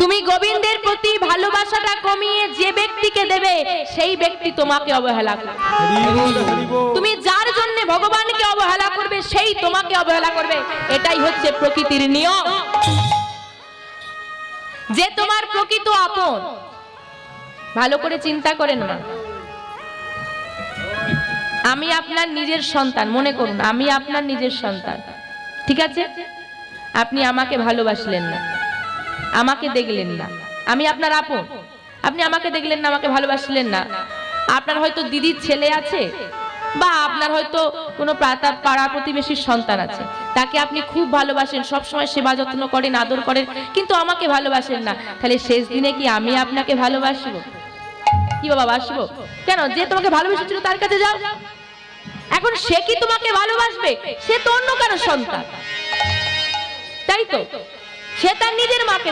তুমি গোবিন্দের প্রতি ভালোবাসাটা কমিয়ে যে ব্যক্তিকে দেবে সেই ব্যক্তি তোমাকে অবহেলা করবে। তুমি যার জন্য ভগবানকে অবহেলা করবে সেই তোমাকে অবহেলা করবে। এটাই হচ্ছে প্রকৃতির নিয়ম। যে তোমার প্রকৃত আপন, ভালো করে চিন্তা করেন মা। আমি আপনার নিজের সন্তান, মনে করুন আমি আপনার নিজের সন্তান, ঠিক আছে? আপনি আমাকে ভালোবাসলেন না, আমাকে দেখলেন না, আমি আপনার আপন, আপনি আমাকে দেখলেন না, আমাকে ভালোবাসলেন না। আপনার হয়তো দিদির ছেলে আছে বা আপনার হয়তো কোনো পাড়া প্রতিবেশীর সন্তান আছে, তাকে আপনি খুব ভালোবাসেন, সবসময় সেবা যত্ন করেন, আদর করেন, কিন্তু আমাকে ভালোবাসেন না। তাহলে শেষ দিনে কি আমি আপনাকে ভালোবাসবো? কি বাবা বাসবো? কেন? যে তোমাকে ভালোবেসেছিল তার কাছে যাও। এখন সে কি তোমাকে ভালোবাসবে? সে তো অন্য কারো সন্তান, তাই তো? সে তার নিজের মাকে